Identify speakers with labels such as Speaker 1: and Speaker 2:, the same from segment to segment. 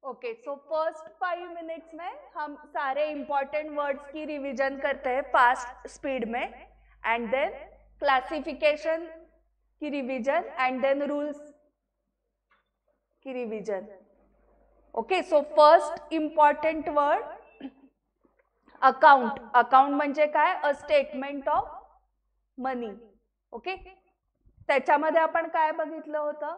Speaker 1: Okay, so first 5 minutes में हम सारे important words की रिवीजन करते हैं फास्ट स्पीड में, एंड देन क्लासिफिकेशन की रिवीजन, एंड देन रूल्स की revision. Okay, so first important word account. Account म्हणजे काय? A statement of money. Okay, त्याच्यामध्ये आपण काय बघितलं होतं?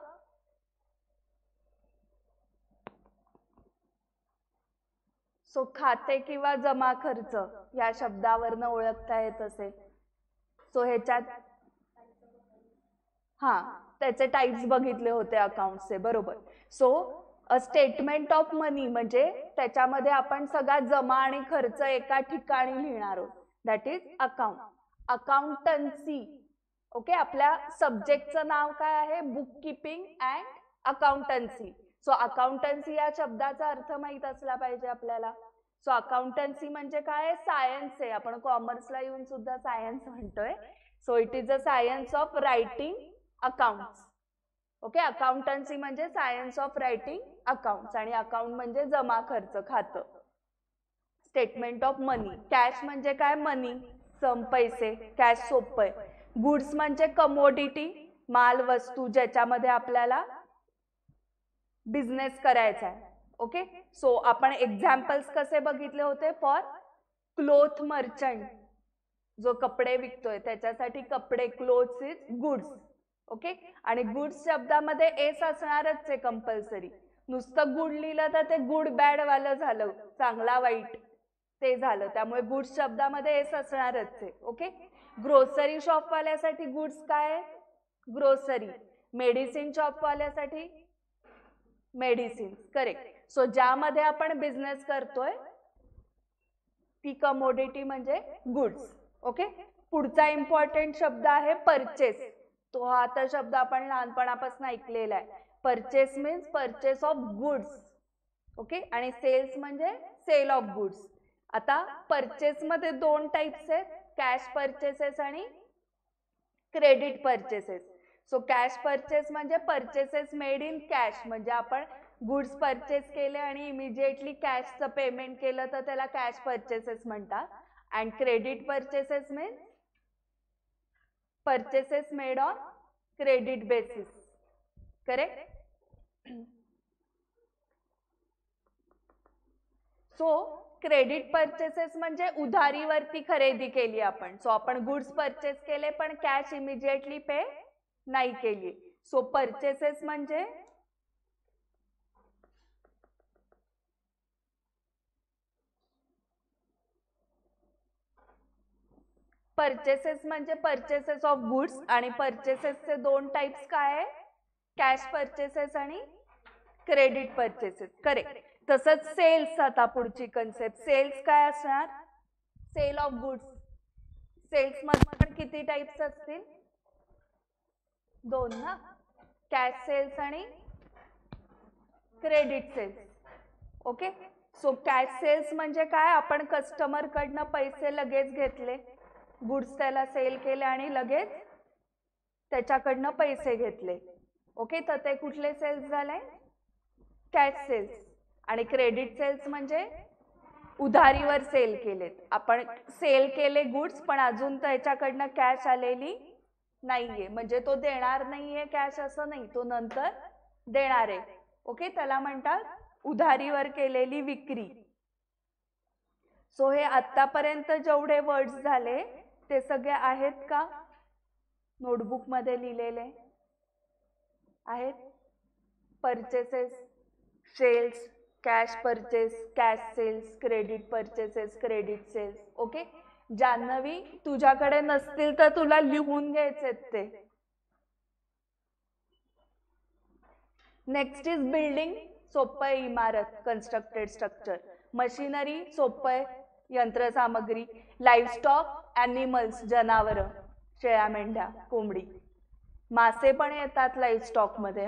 Speaker 1: सो खाते किंवा जमा खर्च या शब्दावरनं ओळखता येत असेल. सो ह्याच्यात त्याचे टाइप्स बघितले होते अकाउंटचे, बरोबर. सो अ स्टेटमेंट ऑफ मनी म्हणजे त्याच्यामध्ये आपण सगळा जमा आणि खर्च एका ठिकाणी लिहिणार आहोत, that is account. Accountancy. Okay, आपल्या सब्जेक्टचं नाव काय आहे? Book keeping and accountancy. So accountancy या शब्दाचा अर्थ माहित असला पाहिजे आपल्याला. सो अकाउंटन्सी म्हणजे काय? सायन्स आहे. आपण कॉमर्सला येऊन सुद्धा सायन्स म्हणतोय. So it is a science of writing accounts. Okay, accountancy म्हणजे सायन्स ऑफ रायटिंग अकाउंट्स, आणि अकाउंट म्हणजे जमा खर्च खातं. Statement of money. कॅश म्हणजे काय? मनी, सम पैसे, कॅश सोपं आहे. गुड्स म्हणजे कमोडिटी, माल वस्तू ज्याच्यामध्ये आपल्याला बिझनेस करायचा आहे. ओके, सो आपण एक्झाम्पल्स कसे बघितले होते? फॉर क्लोथ मर्चंट, जो कपडे विकतोय त्याच्यासाठी कपडे, क्लोथ्स इज गुड्स. ओके, आणि गुड्स शब्दामध्ये एस असणारच आहे कंपल्सरी. नुसतं गुड लिहिलं तर ते गुड बॅड वालं झालं, चांगला वाईट ते झालं, त्यामुळे गुड्स शब्दामध्ये एस असणारच आहे. ओके, ग्रोसरी शॉप वाल्यासाठी गुड्स काय? ग्रोसरी. मेडिसिन शॉप वाल्यासाठी मेडिसिन. करेक्ट. सो ज्यामध्ये आपण बिझनेस करतोय ती कमोडिटी म्हणजे गुड्स. ओके, पुढचा इम्पॉर्टंट शब्द आहे परचेस. तो हा तर शब्द आपण लहानपणापासून ऐकलेला आहे. Purchase means purchase of goods. Okay, आणि सेल्स म्हणजे सेल ऑफ गुड्स. आता परचेस मध्ये दोन टाइप्स आहेत, कॅश परचेसेस आणि credit purchases. So cash purchase म्हणजे परचेसेस मेड इन कॅश, म्हणजे आपण गुड्स परचेस केले आणि इमिजिएटली कॅशचं पेमेंट केलं तर त्याला कॅश परचेसेस म्हणतात. And credit purchases means purchases made on credit basis. Correct. So credit purchases म्हणजे उधारीवरती खरेदी केली आपण. सो आपण गुड्स परचेस केले पण कॅश इमिजिएटली पे नाही केली. सो परचेसेस म्हणजे परचेसेस ऑफ गुड्स, आणि परचेसेसचे दोन टाइप्स काय आहे? कॅश परचेसेस आणि क्रेडिट परचेसेस. करेक्ट. तसंच सेल्स. आता पुढची कन्सेप्ट, सेल्स काय असणार? Sale of goods. सेल्स मध्ये पण किती टाइप्स असतील? दोन ना, कॅश सेल्स आणि credit sales. Okay, so cash sales म्हणजे काय? आपण कस्टमर कडनं पैसे लगेच घेतले, गुड्स त्याला सेल केले आणि लगेच त्याच्याकडनं पैसे घेतले. ओके, तर ते कुठले सेल्स झाले? Cash sales. आणि क्रेडिट सेल्स म्हणजे उधारीवर सेल केलेत. आपण सेल केले गुड्स पण अजून त्याच्याकडनं कॅश आलेली नाहीये, म्हणजे तो देणार नाहीये कॅश असं नाही, तो नंतर देणार आहे. ओके, त्याला म्हणतात उधारीवर केलेली विक्री. सो हे आतापर्यंत जेवढे वर्ड्स झाले ते सगळे आहेत का नोटबुक मध्ये लिहिलेले? आहेत. Purchases, sales, cash purchase, cash sales, credit purchases, credit sales. Okay, Janhavi तुझ्याकडे नसतील तर तुला लिहून घ्यायचे ते. Next is building. सोपं आहे इमारत, कन्स्ट्रक्टेड स्ट्रक्चर. मशिनरी सोपं आहे, यंत्रसामग्री. लाईव्हस्टॉक ॲनिमल्स, जनावर, शेळ्या, मेंढ्या, कोंबडी. मासे पण येतात लाईव्हस्टॉक मध्ये.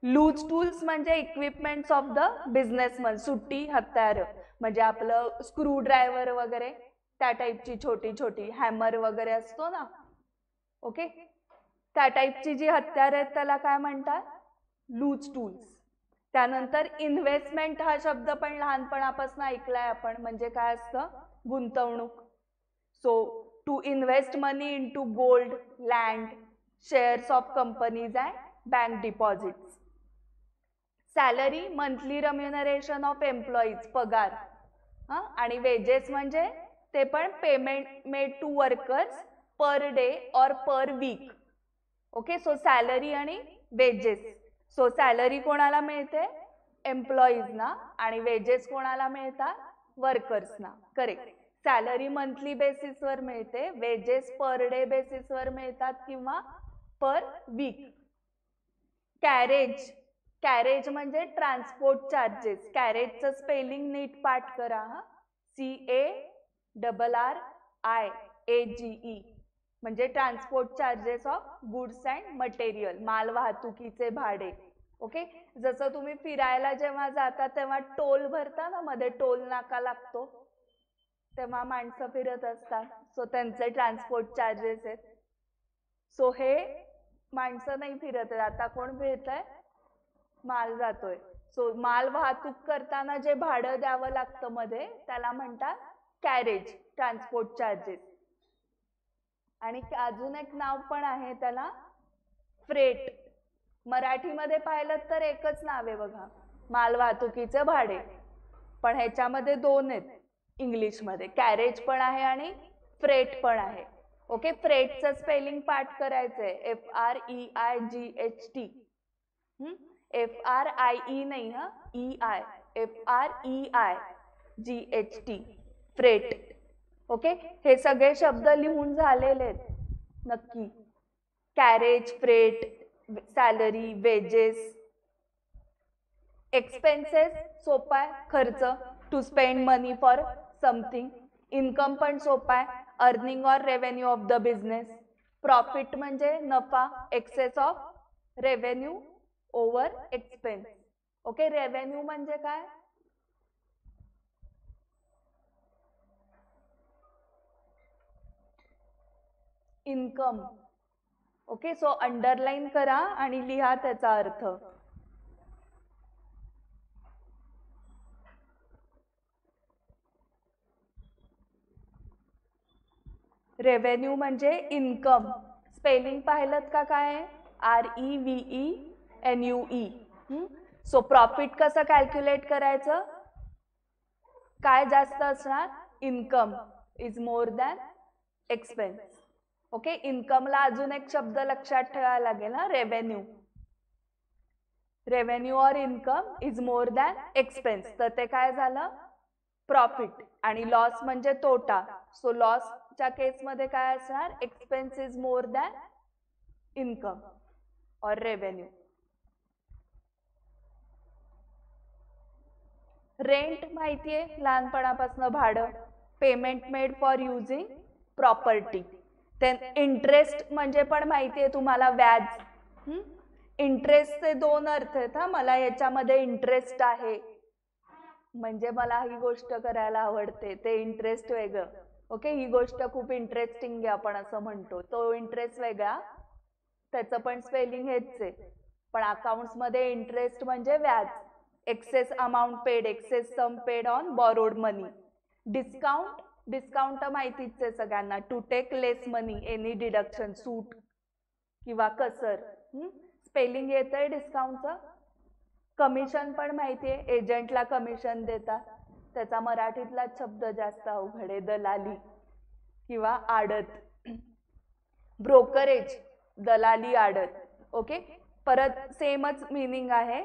Speaker 1: लूज टूल्स म्हणजे इक्विपमेंट्स ऑफ द बिझनेसमन. सुट्टी हत्यार म्हणजे आपलं स्क्रू ड्रायव्हर वगैरे त्या टाईपची छोटी छोटी, हॅमर वगैरे असतो ना. ओके, त्या टाईपची जी हत्यार आहेत त्याला काय म्हणतात? Loose tools. त्यानंतर इन्व्हेस्टमेंट हा शब्द पण लहानपणापासून ऐकलाय आपण, म्हणजे काय असतं, गुंतवणूक. So to invest money into gold, land, shares of companies and bank deposits. Salary, monthly remuneration of employees, पगार. आणि वेजेस म्हणजे ते पण payment made to workers per day और per week. Okay, so salary आणि wages. So salary कोणाला मिळते, एम्प्लॉईजना, आणि वेजेस कोणाला मिळतात, वर्कर्सना. करेक्ट. सॅलरी मंथली बेसिसवर मिळते, वेजेस पर डे बेसिसवर मिळतात किंवा पर वीक. कॅरेज, कॅरेज म्हणजे ट्रान्सपोर्ट चार्जेस. कॅरेजचं स्पेलिंग नीट पाठ करा. CARRIAGE, म्हणजे transport charges of goods and material, माल वाहतुकीचे भाडे. ओके, जसं तुम्ही फिरायला जेव्हा जाता तेव्हा टोल भरता ना, मध्ये टोल नाका लागतो, तेव्हा माणसं फिरत असतात, सो त्यांचे ट्रान्सपोर्ट चार्जेस आहेत. सो हे माणसं नाही फिरत आहेत, आता कोण फिरतंय, माल जातोय. सो माल वाहतूक करताना जे भाडं द्यावं लागतं मध्ये, त्याला म्हणतात कॅरेज, ट्रान्सपोर्ट चार्जेस. आणि अजून एक नाव पण आहे त्याला, फ्रेट. मराठीमध्ये पाहिलं तर एकच नाव आहे बघा, माल वाहतुकीचे भाडे, पण ह्याच्यामध्ये दोन आहेत इंग्लिशमध्ये, कॅरेज पण आहे आणि फ्रेट पण आहे. ओके, फ्रेटचं स्पेलिंग पाठ करायचंय, FREIGHT. FRIE नाही, EI, FREIGHT, फ्रेट. ओके, हे सगळे शब्द लिहून झालेले आहेत नक्की. Carriage, freight, salary, wages. Expenses सोपा आहे, खर्च, to spend money for something. Income पण सोपा आहे, earning or revenue of the business. Profit म्हणजे नफा, excess of revenue over expense. Okay, revenue म्हणजे काय, इन्कम. ओके, सो अंडरलाईन करा आणि लिहा त्याचा अर्थ. रेव्हेन्यू म्हणजे इन्कम. स्पेलिंग पाहिलं का काय, REVENUE. सो प्रॉफिट कसं कॅल्क्युलेट करायचं, काय जास्त असणार, income is more than expense. Okay, इन्कमला अजून एक शब्द लक्षात ठेवायला लागेल ना, revenue. Revenue or income is more than expense, तर ते काय झालं, प्रॉफिट. आणि लॉस म्हणजे तोटा, सो लॉसच्या केसमध्ये काय असणार, expense is more than income or revenue. Rent माहितीये लहानपणापासून, भाडं. Payment made for using property. Then interest म्हणजे पण माहितीये तुम्हाला, व्याज. इंटरेस्टचे दोन अर्थ आहेत. मला याच्यामध्ये इंटरेस्ट आहे म्हणजे मला ही गोष्ट करायला आवडते, ते इंटरेस्ट वेगळं. ओके, ही गोष्ट खूप इंटरेस्टिंग आहे आपण असं म्हणतो, तो इंटरेस्ट वेगळा, त्याचं पण स्पेलिंग हेच आहे. पण अकाउंट्स मध्ये इंटरेस्ट म्हणजे व्याज. Excess amount paid, excess sum paid on borrowed money. Discount, discount माहितीच आहे सगळ्यांना, to take less money, any deduction, सूट किंवा कसर. स्पेलिंग येतंय डिस्काउंटचं. कमिशन पण माहितीये, एजंटला कमिशन देतात, त्याचा मराठीतला शब्द जास्त अवघड आहे, दलाली किंवा आडत. ब्रोकरेज, दलाली, आडत. ओके, परत सेमच मीनिंग आहे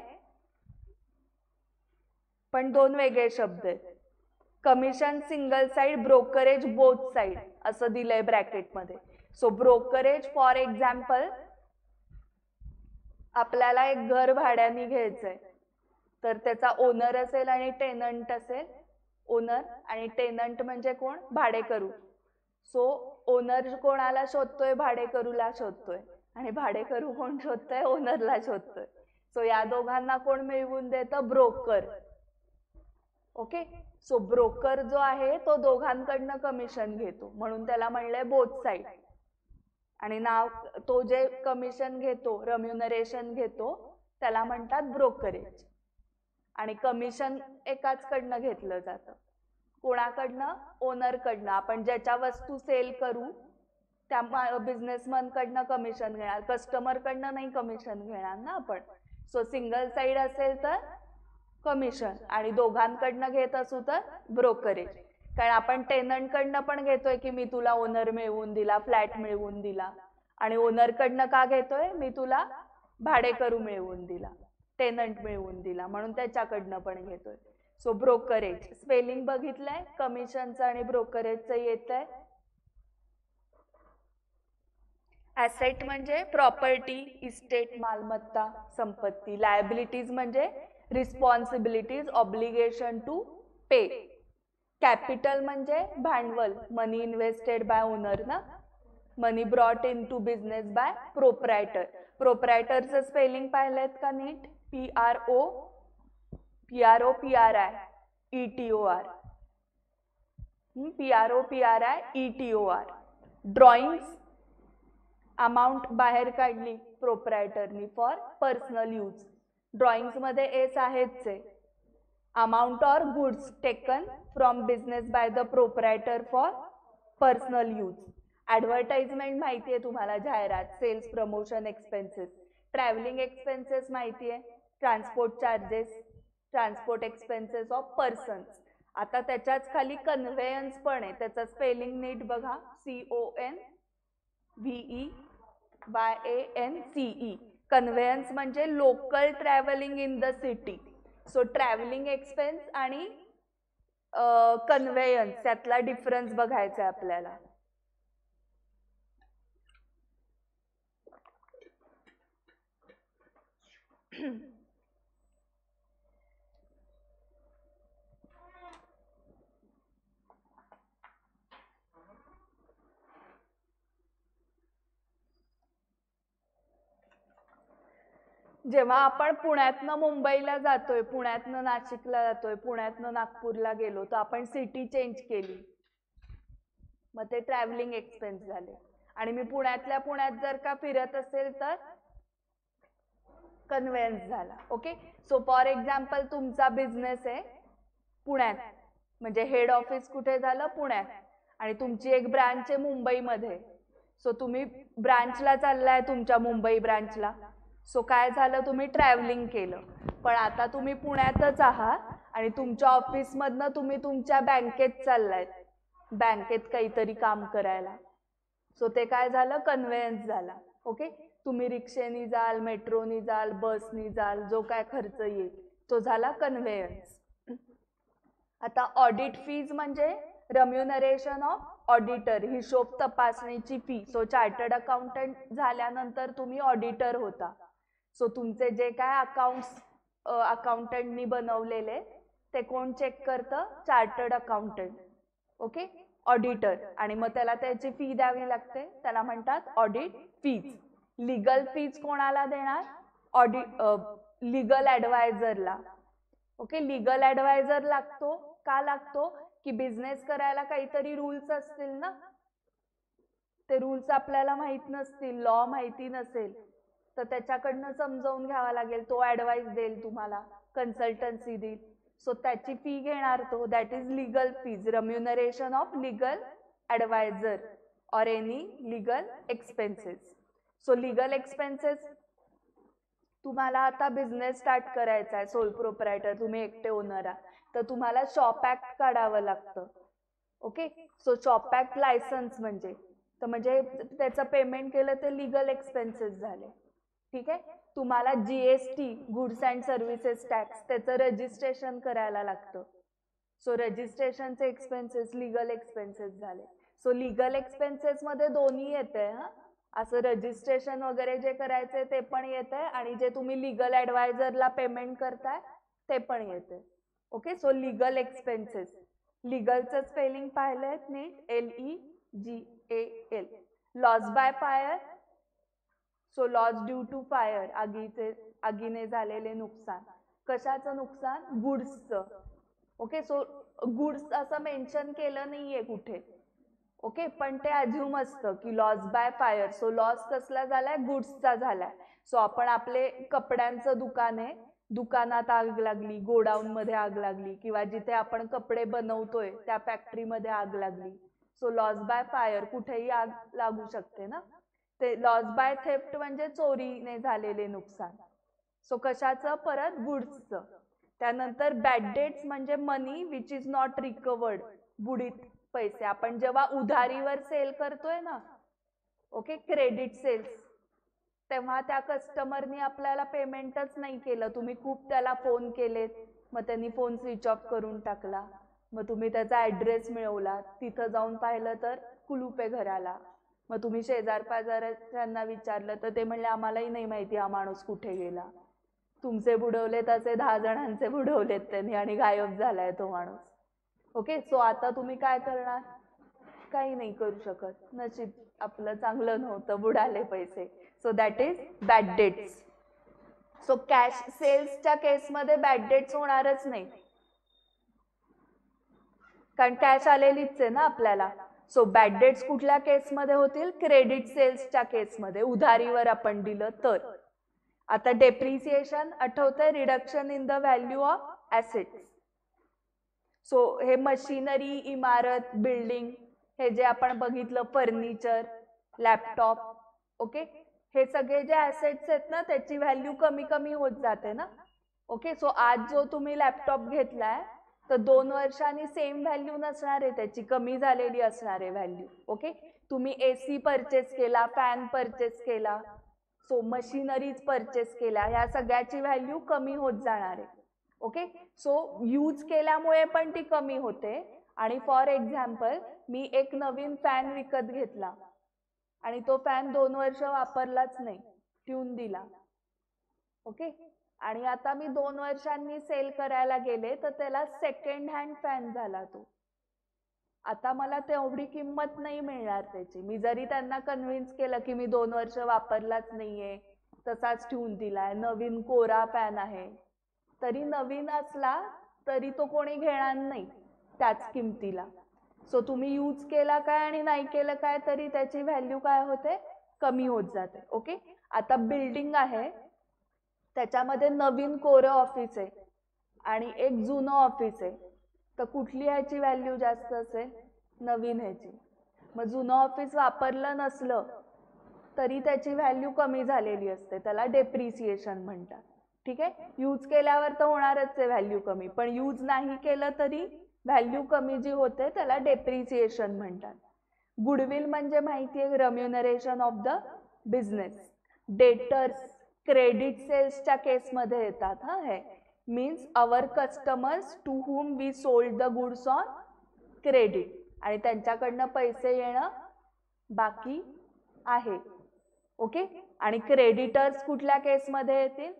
Speaker 1: पण दोन वेगळे शब्द आहेत. Commission single side, brokerage both side असं दिलंय ब्रॅकेटमध्ये. सो ब्रोकरेज, फॉर एक्झाम्पल, आपल्याला एक घर भाड्याने घ्यायचंय, तर त्याचा ओनर असेल आणि टेनंट असेल. ओनर आणि टेनंट म्हणजे कोण, भाडेकरू. सो ओनर कोणाला शोधतोय, भाडेकरूला शोधतोय, आणि भाडेकरू कोण शोधतोय, ओनरला शोधतोय. सो या दोघांना कोण मिळवून देतं, ब्रोकर. ओके, सो ब्रोकर जो आहे तो दोघांकडनं कमिशन घेतो, म्हणून त्याला म्हणलंय बोथ साइड. आणि नाव, तो जे कमिशन घेतो, रेम्युनरेशन घेतो, त्याला म्हणतात ब्रोकरेज. आणि कमिशन एकाच कडनं घेतलं जातं. कोणाकडनं? ओनर कडनं. आपण ज्याच्या वस्तू सेल करू त्या बिझनेसमन कडनं कमिशन घेणार, कस्टमर कडनं नाही कमिशन घेणार ना आपण. सो सिंगल साइड असेल तर कमिशन, आणि दोघांकडनं घेत असू तर ब्रोकरेज. कारण आपण टेनंट कडनं पण घेतोय की मी तुला ओनर मिळवून दिला, फ्लॅट मिळवून दिला, आणि ओनर कडनं का घेतोय? मी तुला भाडेकरू मिळवून दिला, टेनंट मिळवून दिला, म्हणून त्याच्याकडनं पण घेतोय. सो ब्रोकरेज स्पेलिंग बघितलंय, कमिशनचं आणि ब्रोकरेजचं येतंय. ऍसेट म्हणजे प्रॉपर्टी, इस्टेट, मालमत्ता, संपत्ती. लायबिलिटीज म्हणजे responsibilities, obligation to pay. Capital म्हणजे भांडवल, मनी इन्व्हेस्टेड बाय ओनर ना, money brought into business by proprietor. प्रोप्रायटरचं स्पेलिंग पाहिलेत का नीट? PROPRIETOR. PROPRIETOR. ड्रॉइंग्स अमाऊंट बाहेर काढली प्रोप्रायटरनी फॉर पर्सनल यूज. ड्रॉइंग्स मध्ये एस आहेच आहे. Amount or goods taken from business by the proprietor for personal use. Advertisement माहिती आहे तुम्हाला, जाहिरात, sales promotion expenses. Travelling expenses माहिती आहे, transport charges, transport expenses of persons. आता त्याच्याच खाली कन्व्हेयन्स पण आहे, त्याचं स्पेलिंग नीट बघा, CONVEYANCE. कन्व्हेयन्स म्हणजे local travelling in the city. So travelling expense आणि कन्व्हेयन्स त्यातला डिफरन्स बघायचा आहे आपल्याला. जेव्हा आपण पुण्यातनं मुंबईला जातोय, पुण्यातनं नाशिकला जातोय, पुण्यातनं नागपूरला गेलो, तर आपण सिटी चेंज केली, मग ते ट्रॅव्हलिंग एक्सपेन्स झाले. आणि मी पुण्यातल्या पुण्यात जर का फिरत असेल तर कन्व्हेयन्स झाला. ओके. सो फॉर एक्झाम्पल तुमचा बिझनेस आहे पुण्यात, म्हणजे हेड ऑफिस कुठे झालं? पुण्यात, आणि तुमची एक ब्रांच आहे मुंबईमध्ये. सो तुम्ही ब्रांचला चाललाय, तुमच्या मुंबई ब्रांचला. सो काय झालं? तुम्ही ट्रॅव्हलिंग केलं. पण आता तुम्ही पुण्यातच आहात आणि तुमच्या ऑफिसमधनं तुम्ही तुमच्या बँकेत चाललायत, बँकेत काहीतरी काम करायला. सो ते काय झालं? कन्व्हेयन्स झाला. ओके. तुम्ही रिक्षेनी जाल, मेट्रोनी जाल, बसनी जाल, जो काय खर्च येईल तो झाला कन्व्हेयन्स. आता ऑडिट फीज म्हणजे रेम्युनरेशन ऑफ ऑडिटर, हिशोब तपासणीची फी. सो चार्टर्ड अकाउंटंट झाल्यानंतर तुम्ही ऑडिटर होता. सो तुमचे जे काय अकाउंट्स अकाउंटंटनी बनवलेले ते कोण चेक करतं? Chartered accountant. ओके. ऑडिटर. आणि मग त्याला त्याची फी द्यावी लागते, त्याला म्हणतात ऑडिट फीज. लीगल फीज कोणाला देणार? लीगल ऍडवायझरला. ओके. लीगल ऍडवायझर लागतो. का लागतो? की बिझनेस करायला काहीतरी रूल्स असतील ना, ते रूल्स आपल्याला माहित नसतील, लॉ माहिती नसेल, तर त्याच्याकडनं समजावून घ्यावा लागेल. तो ऍडवाइस देईल तुम्हाला, कन्सल्टन्सी देईल. सो त्याची फी घेणार तो. That is legal fees, remuneration of legal adviser or any legal expenses. So legal expenses, तुम्हाला आता बिझनेस स्टार्ट करायचा आहे, सोल प्रोप्रायटर, तुम्ही एकटे ओनर आहात, तर तुम्हाला शॉप ऍक्ट काढावं लागतं. Okay. So shop act licence म्हणजे त्याचं पेमेंट केलं ते लीगल एक्सपेन्सेस झाले. ठीक आहे. तुम्हाला GST, goods and services tax, त्याचं रजिस्ट्रेशन करायला लागतं. सो रजिस्ट्रेशनचे एक्सपेन्सेस लीगल एक्सपेन्सेस झाले. सो लीगल एक्सपेन्सेस मध्ये दोन्ही येते. असं रजिस्ट्रेशन वगैरे जे करायचंय ते पण येते, आणि जे तुम्ही लीगल ऍडवायझरला पेमेंट करताय ते पण येते. ओके. So legal expenses. लीगलचं स्पेलिंग पाहिलंय नीट, LEGAL. Loss by fire. So loss due to fire, आगीने झालेले नुकसान. कशाचं नुकसान? गुड्सचं. ओके. सो गुड्स असं मेन्शन केलं नाहीये कुठे. ओके. पण ते अज्युम असतं की loss by fire. So loss कसला झालाय? गुड्सचा झालाय. सो आपण आपले कपड्यांचं दुकान आहे, दुकानात आग लागली, गोडाऊन मध्ये आग लागली, किंवा जिथे आपण कपडे बनवतोय त्या फॅक्टरीमध्ये आग लागली. सो लॉस बाय फायर, कुठेही आग लागू शकते ना. ते लॉस बाय थेफ्ट म्हणजे चोरीने झालेले नुकसान. सो कशाचं? परत गुड्सचं. त्यानंतर बॅड डेट्स म्हणजे money which is not recovered, बुडीत पैसे. आपण जेव्हा उधारीवर सेल करतोय ना, ओके, क्रेडिट सेल्स, तेव्हा त्या कस्टमरनी आपल्याला पेमेंटच नाही केलं, तुम्ही खूप त्याला फोन केलेत, मग त्यांनी फोन स्विच ऑफ करून टाकला, मग तुम्ही त्याचा ऍड्रेस मिळवला, तिथं जाऊन पाहिलं तर कुलूप आहे घराला, मग तुम्ही शेजार पाजाऱ्यांना विचारलं तर ते म्हणले आम्हालाही नाही माहिती हा माणूस कुठे गेला. तुमचे बुडवले तसे 10 जणांचे बुडवलेत त्यांनी आणि गायब झालाय तो माणूस. ओके, सो आता तुम्ही काय करणार? काही नाही करू शकत, नशीब आपलं चांगलं नव्हतं, बुडाले पैसे. So that is bad debts. So cash सेल्सच्या केसमध्ये बॅड डेट्स होणारच नाही, कारण कॅश आलेलीच आहे ना आपल्याला. सो बॅड डेट्स कुठल्या केसमध्ये होतील? क्रेडिट सेल्सच्या केसमध्ये, उधारीवर आपण दिलं तर. आता डेप्रिसिएशन आठवतंय, reduction in the value of assets. So हे मशिनरी, इमारत, बिल्डिंग, हे जे आपण बघितलं, फर्निचर, लॅपटॉप, ओके, हे सगळे जे ॲसेट्स आहेत ना त्याची व्हॅल्यू कमी कमी होत जाते ना. ओके, सो आज जो तुम्ही लॅपटॉप घेतलाय तर 2 वर्षांनी सेम व्हॅल्यू नसणार आहे त्याची, कमी झालेली असणार आहे व्हॅल्यू. ओके, तुम्ही एसी परचेस केला, फॅन परचेस केला, सो मशिनरीज परचेस केल्या, ह्या सगळ्याची व्हॅल्यू कमी होत जाणार आहे. ओके, सो यूज केल्यामुळे पण ती कमी होते. आणि फॉर एक्झाम्पल, मी एक नवीन फॅन विकत घेतला आणि तो फॅन 2 वर्ष वापरलाच नाही, ठेवून दिला. ओके, आणि आता मी 2 वर्षांनी सेल करायला गेले तर त्याला सेकंड हँड फॅन झाला तो. आता मला तेवढी किंमत नाही मिळणार त्याची. मी जरी त्यांना कन्व्हिन्स केलं की मी 2 वर्ष वापरलाच नाहीये, तसाच ठेवून दिलाय, नवीन कोरा फॅन आहे, तरी नवीन असला तरी तो कोणी घेणार नाही त्याच किमतीला. सो तुम्ही यूज केला काय आणि नाही केलं काय तरी त्याची व्हॅल्यू काय होते? कमी होत जाते. ओके, आता बिल्डिंग आहे, त्याच्यामध्ये नवीन कोरं ऑफिस आहे आणि एक जुनं ऑफिस आहे, तर कुठली ह्याची व्हॅल्यू जास्त असेल? नवीन ह्याची. मग जुनं ऑफिस वापरलं नसलं तरी त्याची व्हॅल्यू कमी झालेली असते, त्याला डेप्रिसिएशन म्हणतात. ठीक आहे, यूज केल्यावर तर होणारच आहे व्हॅल्यू कमी, पण यूज नाही केलं तरी व्हॅल्यू कमी जी होते त्याला डेप्रिसिएशन म्हणतात. गुडविल म्हणजे माहिती आहे, remuneration of the business. Debtors credit सेल्सच्या केसमध्ये येतात. हे means our customers to whom we sold the goods on credit, आणि त्यांच्याकडनं पैसे येणं बाकी आहे. ओके, आणि क्रेडिटर्स कुठल्या केसमध्ये येतील?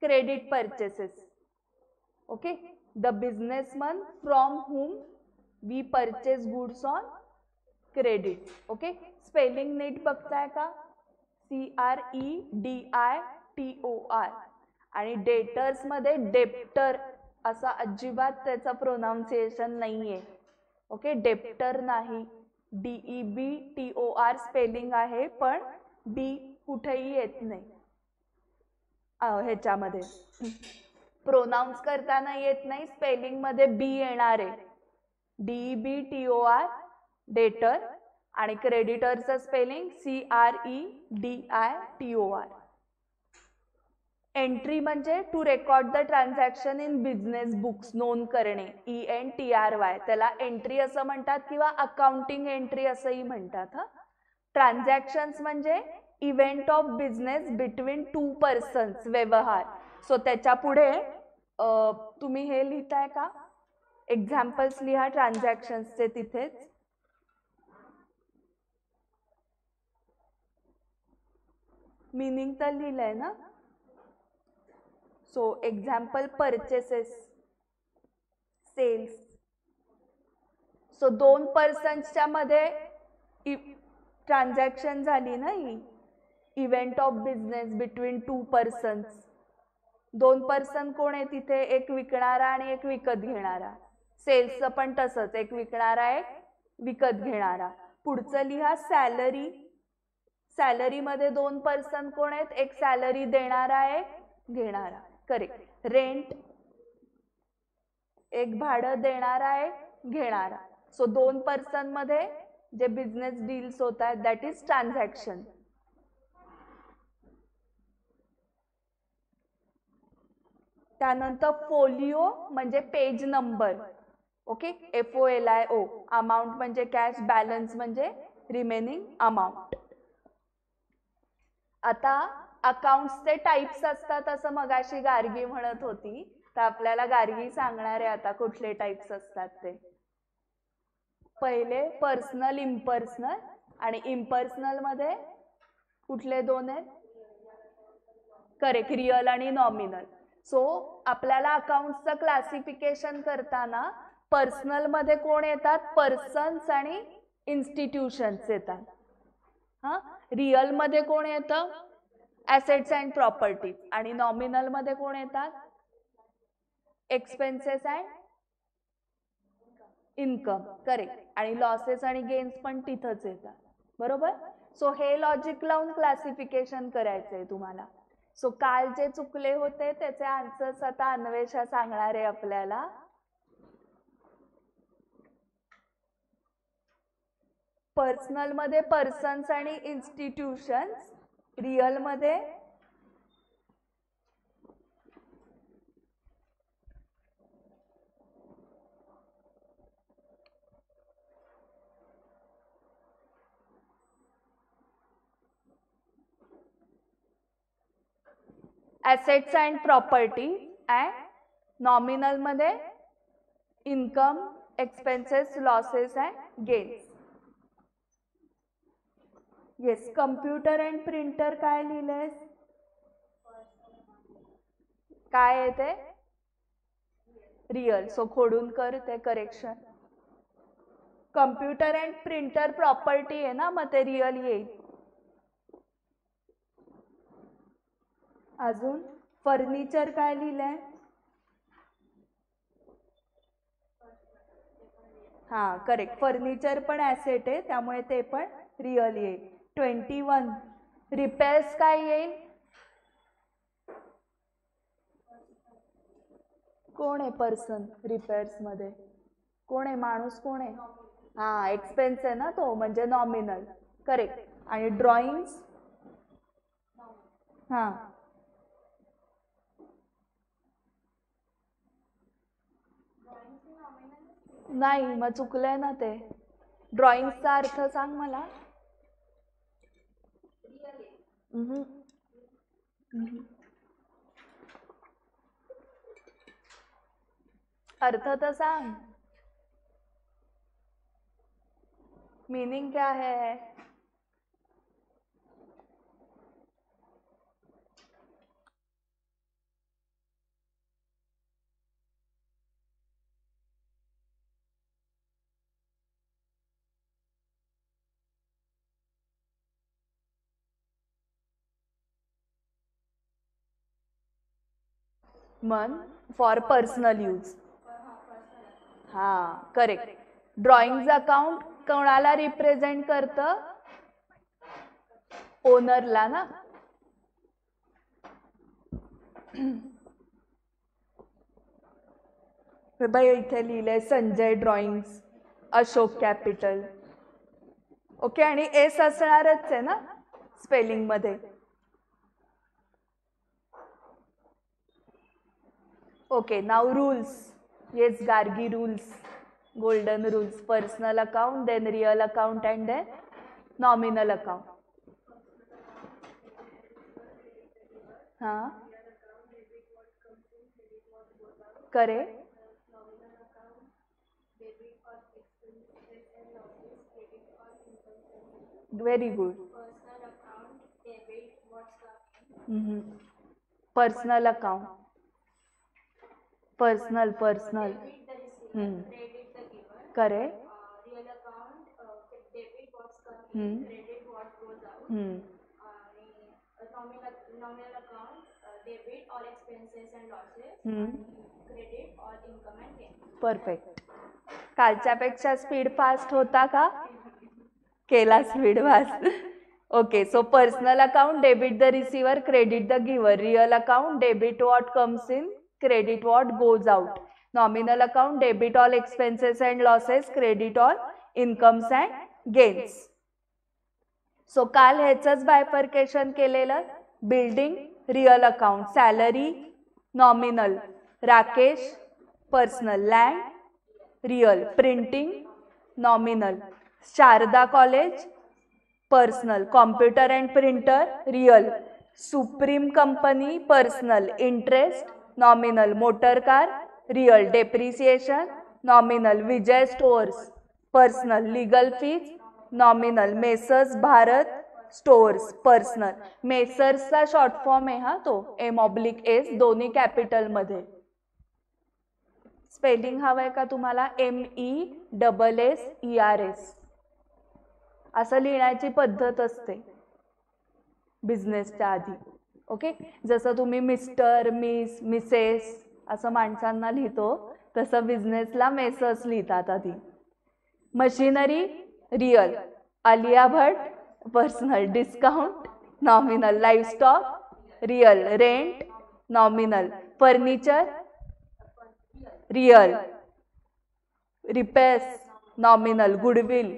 Speaker 1: Credit purchases. Okay, the businessman from whom we purchase goods on credit. Okay, spelling नीट बघताय का? CREDITOR. आणि डेटर्स मध्ये डेप्टर असा अजिबात त्याचा प्रोनाउन्सिएशन नाहीये. ओके, डेप्टर नाही, DEBTOR स्पेलिंग आहे, पण बी कुठेही येत नाही ह्याच्यामध्ये, प्रोनाउन्स करताना येत नाही, स्पेलिंग मध्ये बी येणार आहे. DEBTOR डेटर, आणि क्रेडिटरचं स्पेलिंग CREDITOR. एंट्री म्हणजे to record the transaction in business books, नोंद करणे, ENTRY, त्याला एंट्री असं म्हणतात किंवा अकाउंटिंग एंट्री असंही म्हणतात. ट्रान्झॅक्शन्स म्हणजे event of business between 2 persons, व्यवहार. सो त्याच्या पुढे तुम्ही हे लिहिताय का? एक्झाम्पल्स लिहा ट्रान्झॅक्शन्सचे तिथेच. मीनिंग तर लिहिलंय ना. So example, purchases, sales. So 2 पर्सन्सच्या मध्ये ट्रान्झॅक्शन झाली ना ही, event of business between 2 persons. 2 person कोण आहे तिथे? एक विकणारा आणि एक विकत घेणारा. सेल्सचं पण तसंच, एक विकणारा एक विकत घेणारा. पुढचं लिहा सॅलरी. सॅलरी मध्ये 2 पर्सन कोण आहेत? एक सॅलरी देणारा एक घेणारा. करेक्ट. रेंट एक भाडं देणारा आहे घेणारा. सो 2 पर्सन मध्ये जे बिझनेस डील्स होत आहेत दॅट इज ट्रान्झॅक्शन. त्यानंतर फोलिओ म्हणजे page number. Okay, FOLIO. Amount म्हणजे कॅश, बॅलन्स म्हणजे रिमेनिंग अमाऊंट. आता अकाउंट्सचे टाइप्स असतात असं मगाशी गार्गी म्हणत होती, तर आपल्याला गार्गी सांगणार आहे आता कुठले टाइप्स असतात ते. पहिले पर्सनल इम्पर्सनल, आणि इम्पर्सनल मध्ये कुठले 2 आहेत? करेक्ट, रिअल आणि नॉमिनल. सो आपल्याला अकाउंट्सचं क्लासिफिकेशन करताना पर्सनल मध्ये कोण येतात? पर्सन्स आणि इन्स्टिट्यूशन्स येतात. हा, रिअल मध्ये कोण येतं? Assets and properties. आणि नॉमिनल मध्ये कोण येतात? Expenses and income. करेक्ट. आणि लॉसेस आणि गेन्स पण तिथंच येतात. बरोबर. सो हे लॉजिक लावून क्लासिफिकेशन करायचंय तुम्हाला. सो काल जे चुकले होते त्याचे आन्सर्स आता अन्वेषा सांगणार आहे आपल्याला. पर्सनल मध्ये पर्सन्स आणि इन्स्टिट्यूशन्स, रिअल मध्ये assets and property, and nominal मध्ये income, expenses, losses and gains. Yes. Computer and printer काय लिहिलंयस? काय आहे ते? रिअल. सो खोडून कर ते correction. Computer and printer property आहे ना, मग ते रिअल येईल. अजून फर्निचर काय लिहिलंय? हा, करेक्ट. फर्निचर पण ॲसेट आहे त्यामुळे ते पण रिअल येईल. 21 रिपेअर्स काय येईल? कोण आहे पर्सन रिपेअर्स मध्ये? कोण आहे? माणूस कोण आहे? हा, एक्सपेन्स आहे ना तो, म्हणजे नॉमिनल. करेक्ट. आणि ड्रॉइंग्स? हा, नाही, मग चुकलंय ना ते. ड्रॉइंगचा अर्थ सांग मला. अर्थ तो सांग. मीनिंग क्या है? मन फॉर पर्सनल यूज. हा, करेक्ट. ड्रॉइंग अकाउंट कोणाला रिप्रेझेंट करतं? ओनरला ना. बाई इथे लिहिलंय Sanjay drawings, Ashok capital. Okay. आणि एस असणारच आहे ना स्पेलिंग मध्ये. Okay. Now rules. Yes Gargi, rules, golden rules. Personal account, then real account and then nominal account. हा, correct. Very good. Personal account. Personal personal. Correct. Perfect. कालच्यापेक्षा स्पीड फास्ट होता का? केला speed fast. Okay, so personal account, debit the receiver, credit the giver. Real account, debit what comes in, credit what goes out. Nominal account, debit all expenses and losses, credit all incomes and gains. So काल ह्याचंच bifurcation केलेलं. Building real account, salary nominal, Rakesh personal, land real, printing nominal, Sharada college personal, computer and printer real, Supreme company personal, interest nominal, motor car real, depreciation nominal, Vijay stores personal, legal fees nominal, messrs Bharat stores personal. मेसर्सचा short form आहे हा तो, M/S, दोन्ही capital मध्ये. Spelling हवंय का तुम्हाला? MESSERS असं लिहिण्याची पद्धत असते बिझनेसच्या आधी. ओके, जसं तुम्ही मिस्टर, मिस, मिसेस असं माणसांना लिहितो तसं बिझनेसला मेसर्स लिहितात आधी. Machinery real, Alia Bhatt personal, discount nominal, livestock real, rent nominal, furniture real, repairs nominal, goodwill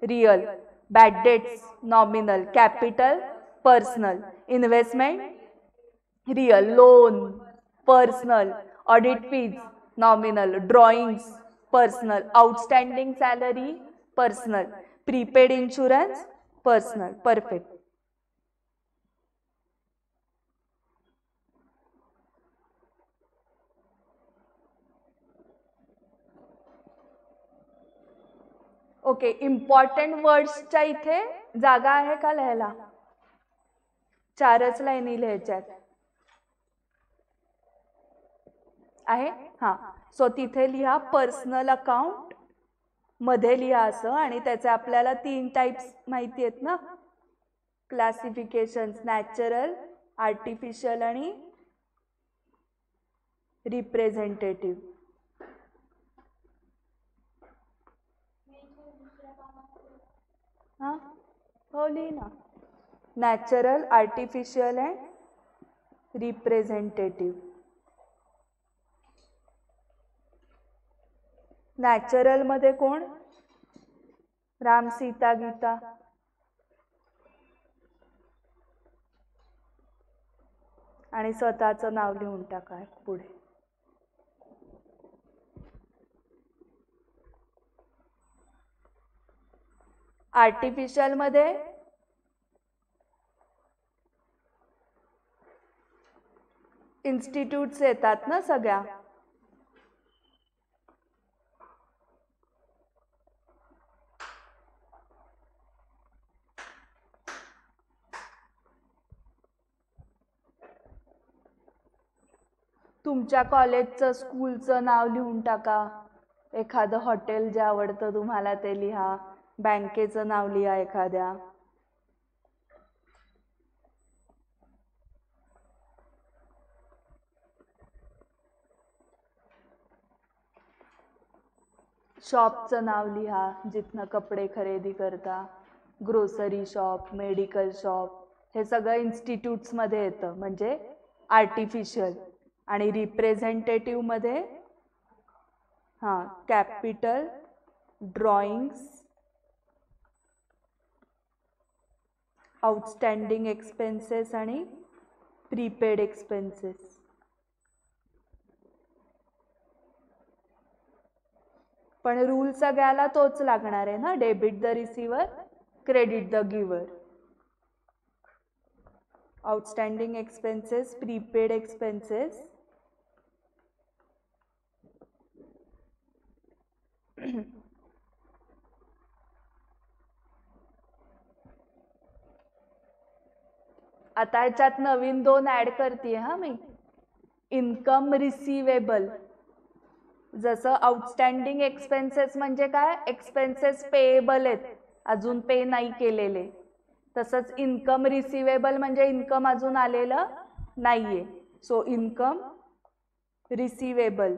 Speaker 1: real, bad debts nominal, capital personal, investment real, loan personal, audit fees nominal, drawings personal, outstanding salary personal, prepaid insurance personal. Perfect. Okay, important वर्ड्सच्या इथे जागा आहे का लिहायला? 4च लाईनी लिहायच्यात आहे. हा, so तिथे लिहा पर्सनल अकाउंट मध्ये लिहा असं. आणि त्याचे आपल्याला 3 टाइप्स माहिती आहेत ना, क्लासिफिकेशन्स, नॅचरल, आर्टिफिशियल आणि रिप्रेझेंटेटिव्ह. हा हो, लिही ना. Natural, artificial and representative. Natural मध्ये कोण? राम, सीता, गीता. आणि स्वतःचं नाव लिहून टाका पुढे. आर्टिफिशियल मध्ये इन्स्टिट्यूट्स येतात ना सगळ्या. तुमच्या कॉलेजचं, स्कूलचं नाव लिहून टाका. एखादं हॉटेल जे आवडतं तुम्हाला ते लिहा. बँकेचं नाव लिहा एखाद्या. शॉपचं नाव लिहा जिथनं कपडे खरेदी करता. ग्रोसरी शॉप, मेडिकल शॉप, हे सगळं इन्स्टिट्यूट्स मध्ये येतं, म्हणजे आर्टिफिशियल. आणि रिप्रेझेंटेटिव्ह मध्ये हां, कॅपिटल, ड्रॉइंग्स, आउटस्टँडिंग एक्सपेन्सेस आणि प्रीपेड एक्सपेन्सेस. पण रूल सगळ्याला तोच लागणार आहे ना, debit the receiver, credit the giver. Outstanding expenses, prepaid expenses, आता ह्याच्यात नवीन 2 ऍड करते हा मी. Income receivable. जसं आउटस्टँडिंग एक्सपेन्सेस म्हणजे काय? एक्सपेन्सेस पेएबल आहेत, अजून पे नाही केलेले. तसंच इन्कम रिसिवेबल म्हणजे इन्कम अजून आलेलं नाहीये. So income receivable.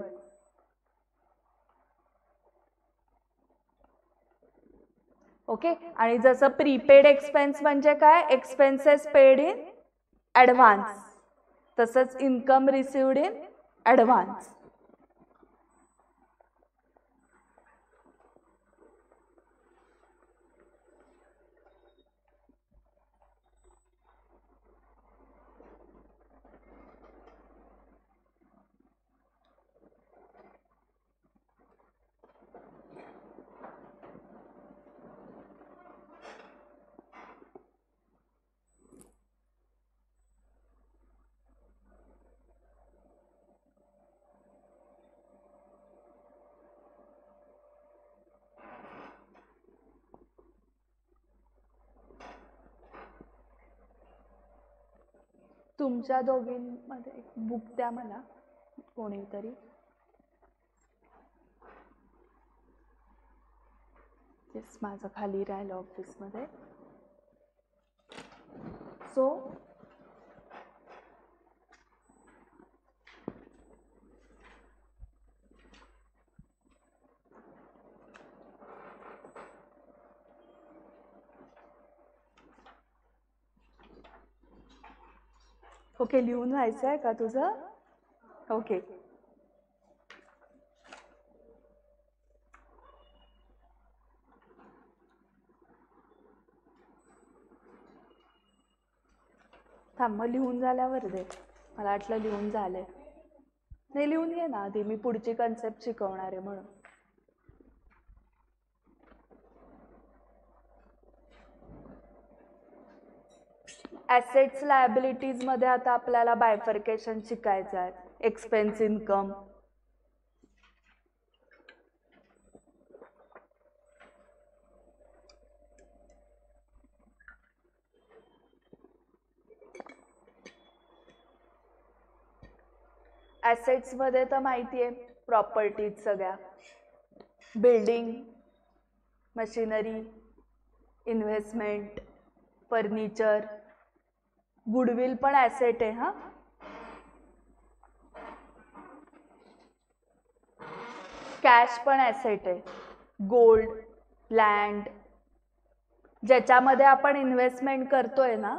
Speaker 1: ओके. आणि जसं प्रीपेड एक्सपेन्स म्हणजे काय, एक्सपेन्सेस पेड इन ॲडव्हान्स, तसंच इन्कम रिसिव्ड इन ॲडव्हान्स. तुमच्या दोघींमध्ये एक बुक द्या मला कोणीतरी. येस, माझं खाली राहिलं ऑफिसमध्ये. सो ओके, लिहून व्हायचं आहे का तुझं? ओके. थांब, मग लिहून झाल्यावर दे. मला वाटलं लिहून झालंय. नाही, लिहून घे ना आधी, मी पुढची कन्सेप्ट शिकवणार आहे म्हणून. ॲसेट्स लायबिलिटीज मध्ये आता आपल्याला बायफर्केशन शिकायचं आहे. एक्सपेन्स इन्कम, ॲसेट्स मध्ये तर माहिती आहे प्रॉपर्टीज सगळ्या, building, machinery, investment, furniture, goodwill पण ॲसेट आहे. हा, कॅश पण ॲसेट आहे, गोल्ड, लँड, ज्याच्यामध्ये आपण इन्व्हेस्टमेंट करतोय ना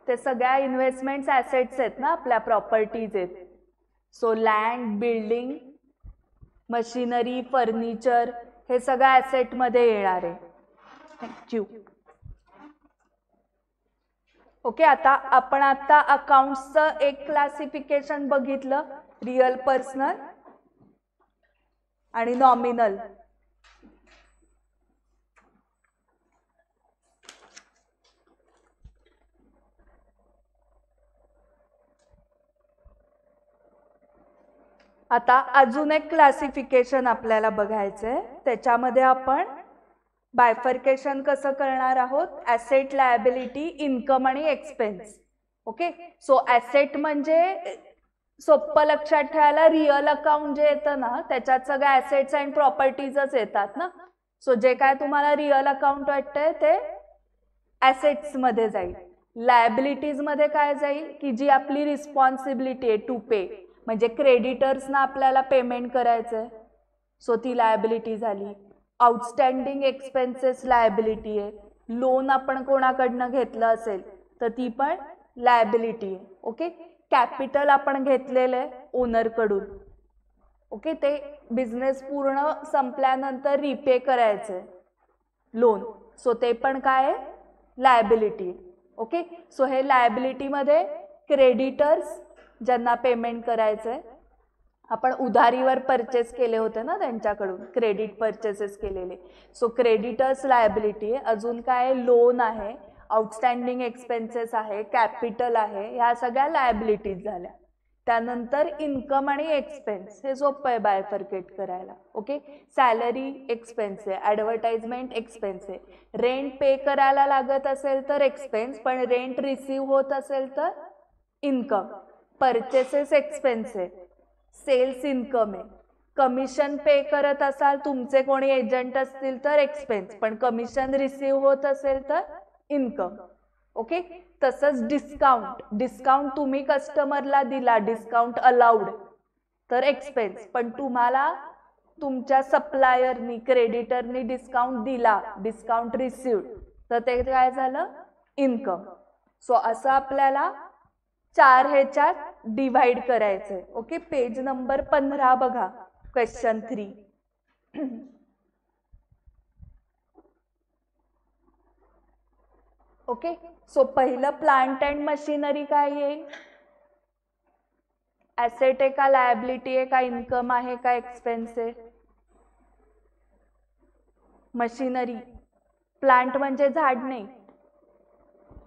Speaker 1: ते सगळ्या इन्व्हेस्टमेंट्स ॲसेट्स आहेत ना, आपल्या प्रॉपर्टीज आहेत. So land, building, machinery, furniture हे सगळं ॲसेटमध्ये येणार आहे. थँक्यू. ओके, आता आपण अकाउंट्सचं एक क्लासिफिकेशन बघितलं, रिअल, पर्सनल आणि नॉमिनल. आता अजून एक क्लासिफिकेशन आपल्याला बघायचंय, त्याच्यामध्ये आपण बायफर्केशन कसं करणार आहोत, ॲसेट, लायबिलिटी, इन्कम आणि एक्सपेन्स. ओके. सो ॲसेट म्हणजे सोप्पं लक्षात ठेवायला, रिअल अकाउंट जे येतं ना त्याच्यात सगळ्या ॲसेट्स अँड प्रॉपर्टीजच येतात ना. सो जे काय तुम्हाला रिअल अकाउंट वाटतंय ते ॲसेट्स मध्ये जाईल. लायबिलिटीज मध्ये काय जाईल की जी आपली रिस्पॉन्सिबिलिटी आहे टू पे, म्हणजे क्रेडिटर्सना आपल्याला पेमेंट करायचंय, सो ती लायबिलिटी झाली. आउटस्टँडिंग एक्सपेन्सेस लायबिलिटी आहे, लोन आपण कोणाकडनं घेतलं असेल तर ती पण लायबिलिटी आहे. ओके. कॅपिटल आपण घेतलेलं आहे ओनरकडून. ओके, ते बिझनेस पूर्ण संपल्यानंतर रिपे करायचंय लोन, सो ते पण काय आहे, लायबिलिटी. ओके. सो हे लायबिलिटीमध्ये क्रेडिटर्स ज्यांना पेमेंट करायचंय, आपण उधारीवर परचेस केले होते ना त्यांच्याकडून, क्रेडिट परचेसेस केलेले, सो क्रेडिटर्स लायबिलिटी आहे. अजून काय, लोन आहे, आउटस्टँडिंग एक्सपेन्सेस आहे, कॅपिटल आहे, ह्या सगळ्या लायबिलिटीज झाल्या. त्यानंतर इन्कम आणि एक्सपेन्स, हे सोपं आहे बायफर्केट करायला. ओके. सॅलरी एक्सपेन्स आहे, ॲडव्हर्टाइजमेंट एक्सपेन्स आहे, रेंट पे करायला लागत असेल तर एक्सपेन्स, पण रेंट रिसीव्ह होत असेल तर इन्कम. परचेसेस एक्सपेन्स आहे, सेल्स इन्कम आहे. कमिशन पे करत असाल, तुमचे कोणी एजंट असतील तर एक्सपेन्स, पण कमिशन रिसीव्ह होत असेल तर इन्कम. ओके. तसंच डिस्काउंट, डिस्काउंट तुम्ही कस्टमरला दिला, डिस्काउंट अलाउड तर एक्सपेन्स, पण तुम्हाला तुमच्या सप्लायरनी क्रेडिटरनी डिस्काउंट दिला, डिस्काउंट रिसिव्ड, तर ते काय झालं, इन्कम. सो असं आपल्याला 4 ह्याच्यात डिवाइड करायचंय. ओके, पेज नंबर 15 बघा, क्वेश्चन 3. ओके, सो पहिलं प्लांट अँड मशिनरी काय येईल, ऍसेट आहे का, लायबिलिटी आहे का, इन्कम आहे का, एक्सपेन्स आहे. मशिनरी, प्लांट म्हणजे झाड नाही,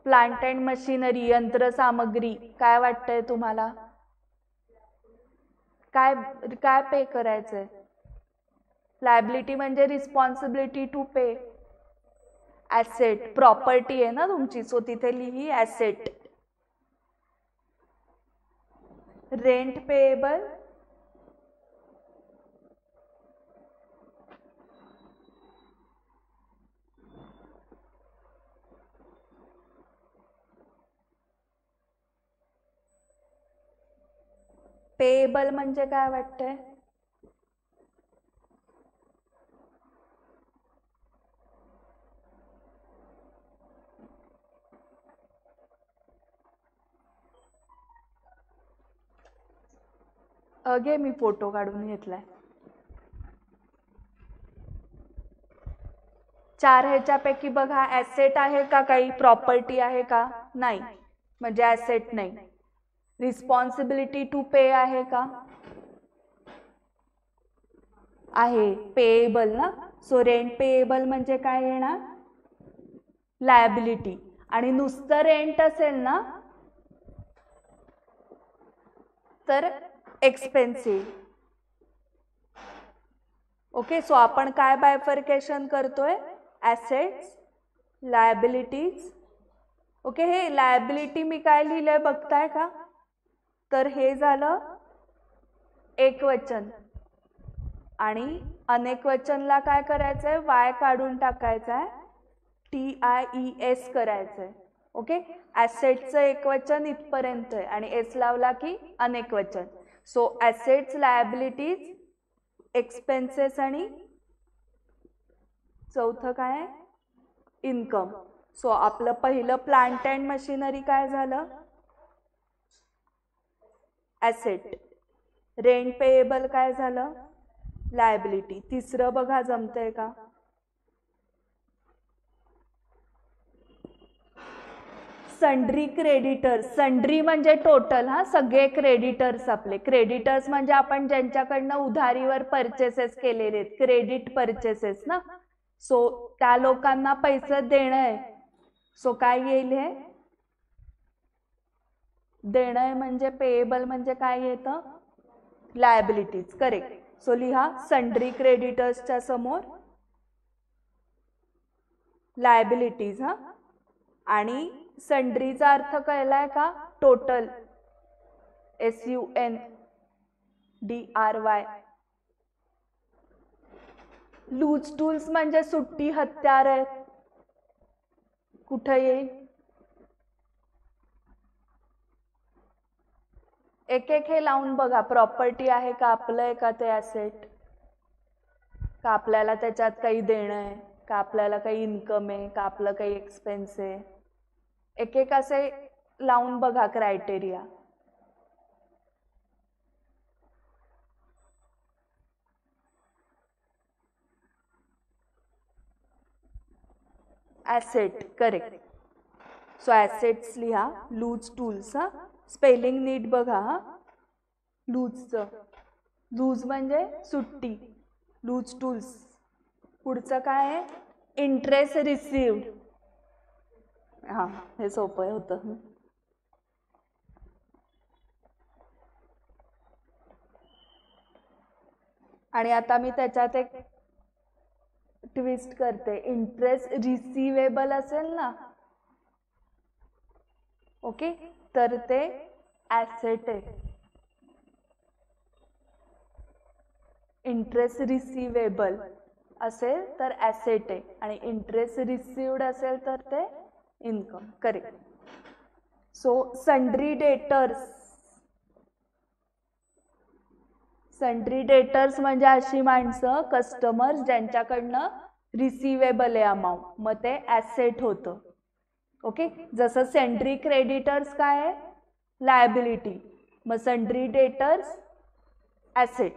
Speaker 1: प्लांट अँड मशिनरी यंत्रसामग्री. काय वाटतंय तुम्हाला, काय काय पे करायचंय. लायबिलिटी म्हणजे responsibility to pay. Asset property आहे ना तुमची, सो तिथे लिही ऍसेट. रेंट पेएबल, पेएबल म्हणजे काय वाटतंय, घे मी फोटो काढून घेतलाय. 4 ह्याच्यापैकी बघा, ऍसेट आहे का, काही प्रॉपर्टी आहे का, नाही, म्हणजे ऍसेट नाही. रिस्पॉन्सिबिलिटी टू पे आहे का, आहे, पेएबल ना. सो रेंट पेएबल म्हणजे काय येणार, लायबिलिटी. आणि नुसतं रेंट असेल ना तर एक्सपेन्सिव्ह. ओके, सो आपण काय बायफर्केशन करतोय, ऍसेट्स, लायबिलिटीज. ओके, हे लायबिलिटी मी काय लिहिलंय बघताय का, तर हे झालं एकवचन, आणि अनेक वचनला काय करायचंय, वाय काढून टाकायचंय, TIES करायचंय. ओके, ऍसेटचं एकवचन इथपर्यंत आहे आणि एस लावला की अनेक वचन. सो ऍसेट्स, लायबिलिटीज, एक्सपेन्सेस आणि चौथं काय, इन्कम. सो आपलं पहिलं प्लांट अँड मशिनरी काय झालं, ऍसेट. रेंट पेएबल काय झालं, लायबिलिटी. तिसरं बघा जमतंय का, संड्री क्रेडिटर्स. संड्री म्हणजे टोटल, हा, सगळे क्रेडिटर्स आपले. क्रेडिटर्स म्हणजे आपण ज्यांच्याकडनं उधारीवर परचेसेस केलेले आहेत, क्रेडिट परचेसेस ना. सो त्या लोकांना पैसे देणं आहे. सो काय येईल, हे देणं आहे म्हणजे पेएबल म्हणजे काय येतं, लायबिलिटीज. करेक्ट. सो लिहा संड्री क्रेडिटर्सच्या समोर लायबिलिटीज. हा, आणि संड्रीचा अर्थ कळलाय का, टोटल, SUNDRY. लूज टूल्स म्हणजे सुट्टी हत्यार आहेत, कुठं येईल, एक एक हे लावून बघा. प्रॉपर्टी आहे का, आपलं आहे का ते ऍसेट, का आपल्याला त्याच्यात काही देणं आहे, का आपल्याला काही इन्कम आहे, का आपलं काही एक्सपेन्स आहे. एक एक असे लावून बघा criteria. Asset, correct. So assets लिहा, लूज टूल्स. हा, स्पेलिंग नीट बघा. हा, लूजचं, लूज म्हणजे सुट्टी, लूज टूल्स. पुढचं काय आहे, इंटरेस्ट रिसिव्ड. हा, हे सोपं होतं. आणि आता मी त्याच्यात एक ट्विस्ट करते. इंटरेस्ट रिसिवेबल असेल ना, ओके, तर ते ऍसेट आहे. इंटरेस्ट रिसिवेबल असेल तर ऍसेट आहे, आणि इंटरेस्ट रिसिव्ड असेल तर ते income. Correct. So sundry debtors, sundry debtors म्हणजे अशी माणसं कस्टमर्स ज्यांच्याकडनं रिसिवेबल आहे अमाऊंट, मग ते ॲसेट होतं. ओके, जसं सन्ड्री क्रेडिटर्स काय आहे, लायबिलिटी, मग sundry debtors asset.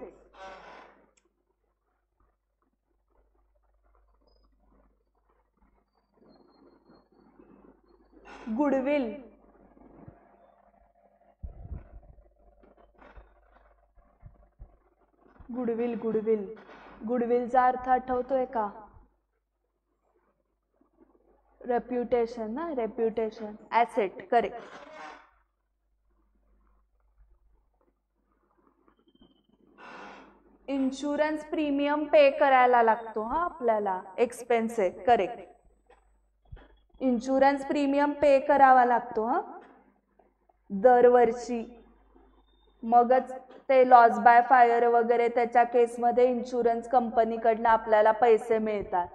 Speaker 1: Goodwill, goodwill goodwill गुडविलचा अर्थ आठवतोय का? रेप्युटेशन ना, reputation, asset, correct. Insurance premium pay करायला लागतो हा आपल्याला, एक्सपेन्स आहे, करेक्ट. इन्शुरन्स प्रीमियम पे करावा लागतो हा दरवर्षी, मगच ते लॉस बाय फायर वगैरे त्याच्या केसमध्ये इन्शुरन्स कंपनीकडनं आपल्याला पैसे मिळतात.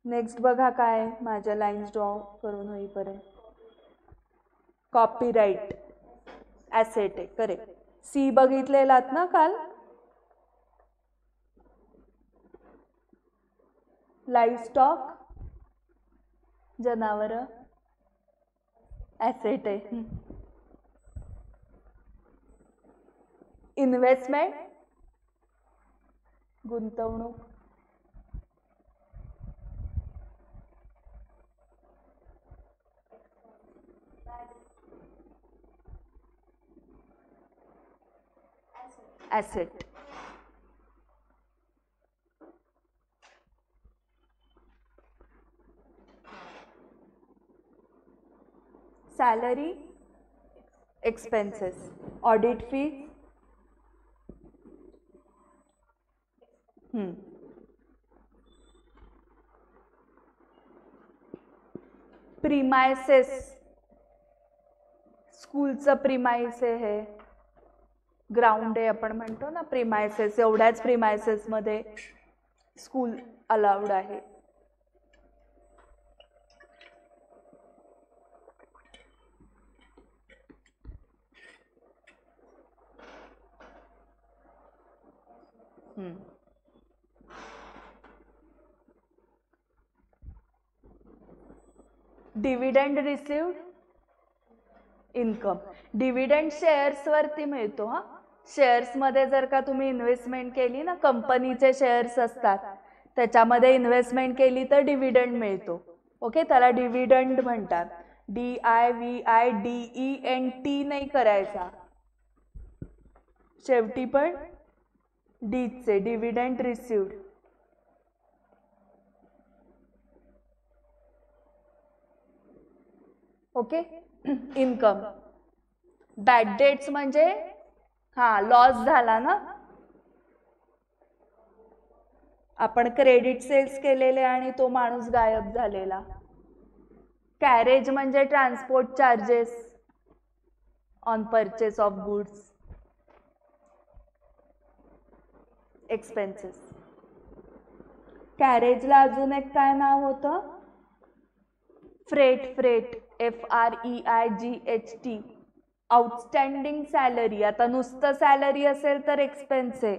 Speaker 1: नेक्स्ट बघा काय, माझ्या लाईन्स ड्रॉ करून होईपर्यंत. कॉपीराइट ॲसेट आहे, करेक्ट. सी बघितलेलात ना काल. लाईव्हस्टॉक जनावर ॲसेट आहे. इन्व्हेस्टमेंट गुंतवणूक. Asset. Salary expenses. Audit fee premises, स्कूलचं प्रिमाइस आहे हे, ग्राउंड आहे आपण म्हणतो ना प्रिमायसेस, एवढ्याच प्रिमायसेस मध्ये स्कूल अलाउड आहे. Dividend received income. Dividend shares वरती मिळतो हा. शेअर्स मध्ये जर का तुम्ही इन्व्हेस्टमेंट केली ना, कंपनीचे शेअर्स असतात त्याच्यामध्ये इन्व्हेस्टमेंट केली तर डिव्हिडंड मिळतो. ओके, त्याला डिव्हिडंड म्हणतात. DIVIDENT नाही करायचा, शेवटी पण डीचे, dividend received. Okay, income. Bad debts म्हणजे हा लॉस झाला ना, आपण क्रेडिट सेल्स केलेले आणि तो माणूस गायब झालेला. कॅरेज म्हणजे transport charges on purchase of goods, expenses. कॅरेजला अजून एक काय नाव होतं, freight. Freight FREIGHT. Outstanding salary. आता नुसतं सॅलरी असेल तर एक्सपेन्स आहे,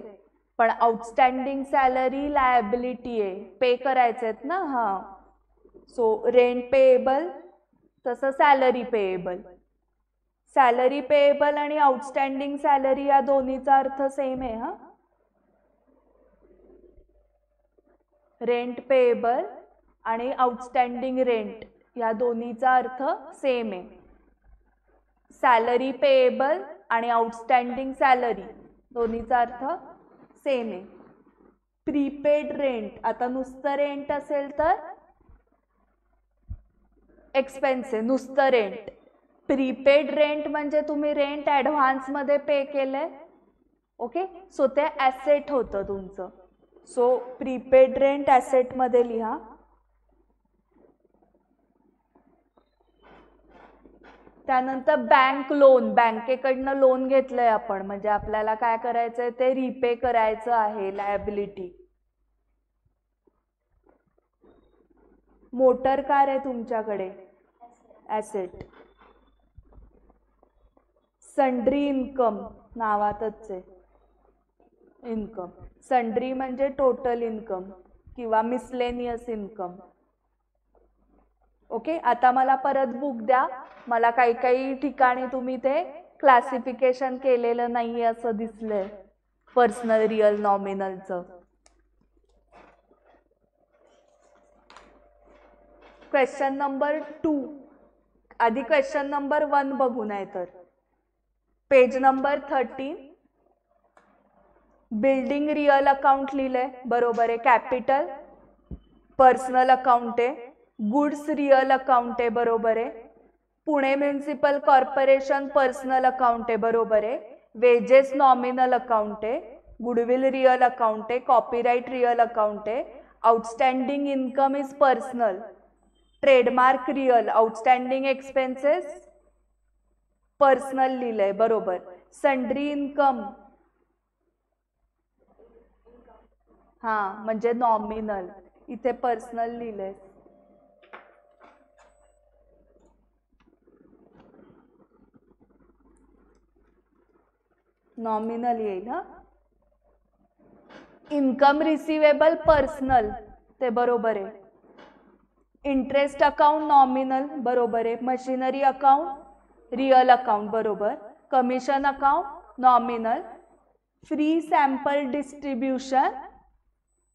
Speaker 1: पण आउटस्टँडिंग सॅलरी लायबिलिटी आहे, पे करायचे आहेत ना. हा, सो रेंट पेएबल, तसं सॅलरी पेएबल. सॅलरी पेएबल आणि आउटस्टँडिंग सॅलरी या दोन्हीचा अर्थ सेम आहे हा. रेंट पेएबल आणि आउटस्टँडिंग रेंट या दोन्हीचा अर्थ सेम आहे. सॅलरी पेएबल आणि आउटस्टँडिंग सॅलरी दोन्हीचा अर्थ सेम आहे. प्रीपेड रेंट, आता नुसतं रेंट असेल तर एक्सपेन्स आहे, नुसतं रेंट. प्रीपेड रेंट म्हणजे तुम्ही रेंट ॲडव्हान्स मध्ये पे केलंय. ओके, सो ते ॲसेट होतं तुमचं. सो प्रीपेड रेंट ॲसेट मध्ये लिहा. त्यानंतर बँक लोन, बँकेकडनं लोन घेतलंय आपण, म्हणजे आपल्याला काय करायचंय ते रिपे करायचं आहे, लायबिलिटी. मोटर कार आहे तुमच्याकडे, ॲसेट. सन्ड्री इन्कम नावातच आहे. इन्कम. सन्ड्री म्हणजे टोटल इन्कम किंवा मिसलेनियस इन्कम. ओके, आता मला परत बुक द्या. मला काही काही ठिकाणी तुम्ही ते क्लासिफिकेशन केलेलं नाही असं दिसलंय पर्सनल रिअल नॉमिनलचं. Question number 2. आधी क्वेश्चन नंबर 1 बघू. नाही तर page number 13. Building real account लिहिलंय, बरोबर आहे. कॅपिटल पर्सनल अकाउंट आहे. गुड्स रिअल अकाउंट आहे, बरोबर आहे. Pune municipal corporation personal account आहे, बरोबर आहे. वेजेस नॉमिनल अकाउंट आहे. गुडविल रिअल अकाउंट आहे. कॉपीराइट रिअल अकाउंट आहे. Outstanding income is personal. Trademark real. Outstanding expenses personal लिहिलंय, बरोबर. सन्ड्री इन्कम हा म्हणजे नॉमिनल, इथे पर्सनल लिहिलंय. नॉमिनल येईल. हा इन्कम रिसिवेबल पर्सनल, ते बरोबर आहे. इंटरेस्ट अकाउंट नॉमिनल, बरोबर आहे. मशिनरी अकाउंट रिअल अकाउंट, बरोबर. Commission account nominal. Free sample distribution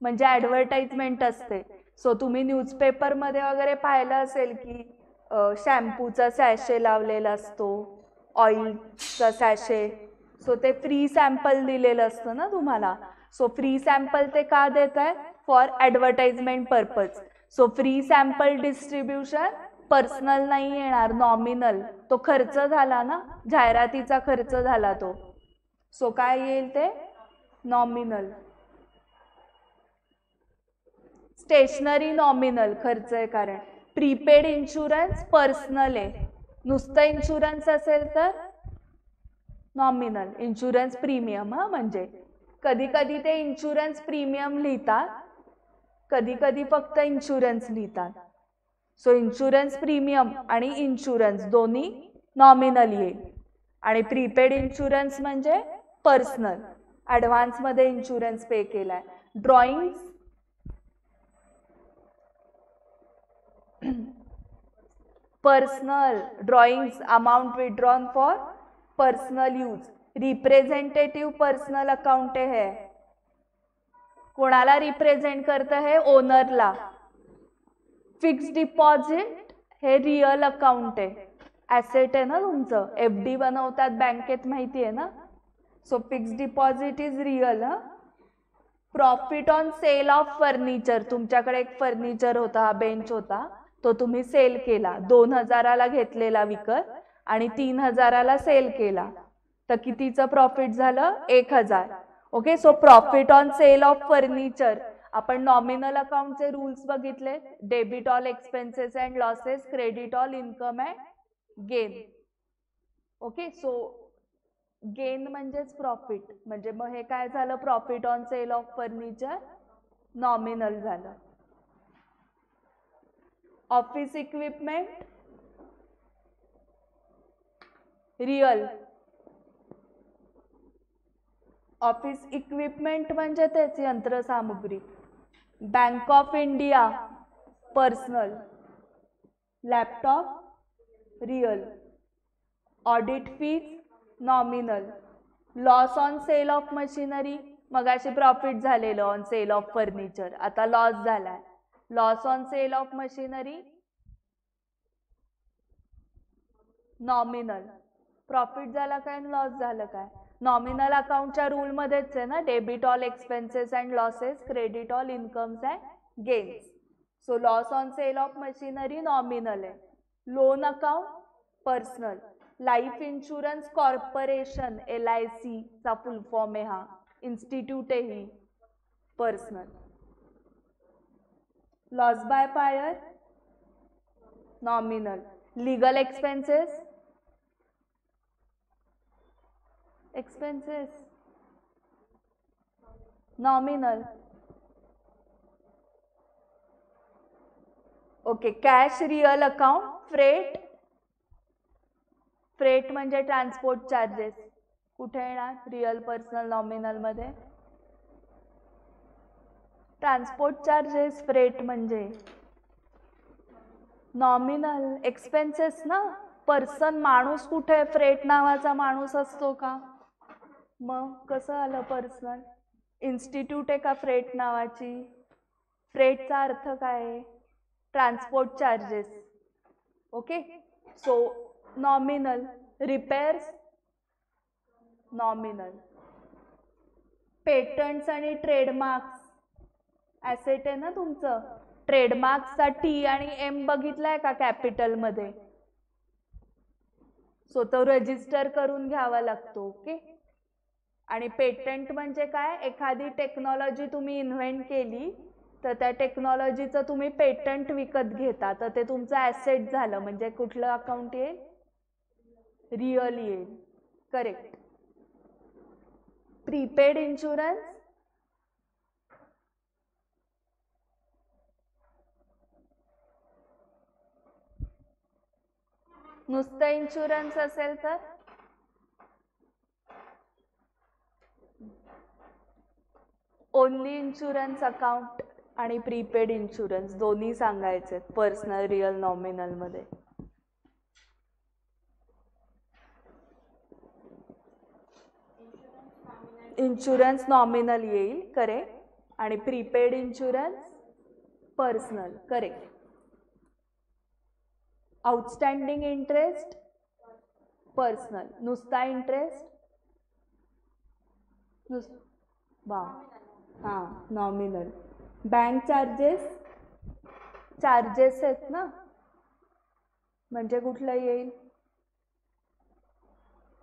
Speaker 1: म्हणजे ॲडव्हर्टाइजमेंट असते. सो तुम्ही न्यूजपेपर मध्ये वगैरे पाहिलं असेल की शॅम्पूचा सॅशे लावलेला असतो, ऑइलचा सॅशे. सो ते फ्री सॅम्पल दिलेलं असतं ना तुम्हाला. सो फ्री सॅम्पल ते का देत आहे? For advertisement purpose. So free sample distribution personal नाही येणार, नॉमिनल. तो खर्च झाला ना, जाहिरातीचा खर्च झाला तो. सो काय येईल ते? नॉमिनल. स्टेशनरी नॉमिनल खर्च आहे, कारण प्रीपेड इन्शुरन्स पर्सनल आहे. नुसतं इन्शुरन्स असेल तर नॉमिनल. Insurance premium. हा म्हणजे कधी कधी ते इन्शुरन्स प्रीमियम लिहितात, कधी कधी फक्त इन्शुरन्स लिहितात. सो इन्शुरन्स प्रीमियम आणि इन्शुरन्स दोन्ही नॉमिनल येईल. आणि प्रीपेड इन्शुरन्स म्हणजे पर्सनल, ॲडव्हान्स मध्ये इन्शुरन्स पे केलाय. Drawing personal. Drawings amount withdrawn for personal use. Representative personal account है. कोणाला रिप्रेझेंट करत है? ओनरला. फिक्स डिपॉझिट हे रिअल अकाउंट आहे, ॲसेट आहे ना तुमचं. FD बनवतात बँकेत, माहिती आहे ना. So fix deposit is real. Profit on sale of furniture. तुमच्याकडे एक फर्निचर होता, हा बेंच होता, तो तुम्ही सेल केला. 2000ला घेतलेला विकत आणि 3000ला सेल केला, तर कितीचं प्रॉफिट झालं? 1000. Okay, so profit on sale of furniture. आपण नॉमिनल अकाउंटचे रूल्स बघितले. Debit all expenses and losses, credit all income and gain. Okay, so gain म्हणजेच प्रॉफिट. म्हणजे मग हे काय झालं? Profit on sale of furniture nominal झालं. Office equipment real. Office equipment म्हणजे त्याची यंत्रसामुग्री. Bank of India personal. Laptop real. Audit fees nominal. Loss on sale of machinery, मगाशी प्रॉफिट झालेलं ऑन सेल ऑफ फर्निचर, आता लॉस झालाय. Loss on sale of machinery nominal. Profit झाला काय, loss झालं काय? नॉमिनल अकाउंटच्या रूल मध्येच आहे ना. Debit all expenses and losses, credit all incomes and gains. So loss on sale of machinery nominal आहे. Loan account personal. Life insurance corporation LIC चा full form आहे हा. इन्स्टिट्यूट आहे ही, personal. Loss by fire nominal. Legal expenses nominal. Okay, cash real account. Freight म्हणजे transport charges, कुठे येणार? Real personal nominal मध्ये. ट्रान्सपोर्ट चार्जेस फ्रेट म्हणजे नॉमिनल एक्सपेन्सेस ना. पर्सन माणूस कुठे, फ्रेट नावाचा माणूस असतो का? मग कसं आलं पर्सनल? इन्स्टिट्यूट आहे का फ्रेट नावाची? फ्रेटचा अर्थ काय आहे? Transport charges. Okay, so nominal. Repairs nominal. Patents आणि ट्रेडमार्क्स ॲसेट आहे ना तुमचं. ट्रेडमार्क्सचा टी आणि एम बघितलाय का कॅपिटल मध्ये? सो तो रजिस्टर करून घ्यावा लागतो. ओके, आणि पेटंट म्हणजे काय? एखादी टेक्नॉलॉजी तुम्ही इन्व्हेंट केली तर त्या टेक्नॉलॉजीचं तुम्ही पेटंट विकत घेता, तर ते तुमचं ॲसेट झालं. म्हणजे कुठलं अकाउंट येईल? रिअल येईल. करेक्ट. प्रीपेड इन्शुरन्स नुसतं इन्शुरन्स असेल तर ओनली इन्शुरन्स अकाउंट आणि प्रीपेड इन्शुरन्स दोन्ही सांगायचे पर्सनल, रिअल, नॉमिनल मध्ये. इन्शुरन्स नॉमिनल येईल. करेक्ट. आणि prepaid insurance personal. Correct. Outstanding interest personal. नुसता इंटरेस्ट हां नॉमिनल. बँक चार्जेस आहेत ना, म्हणजे कुठलं येईल?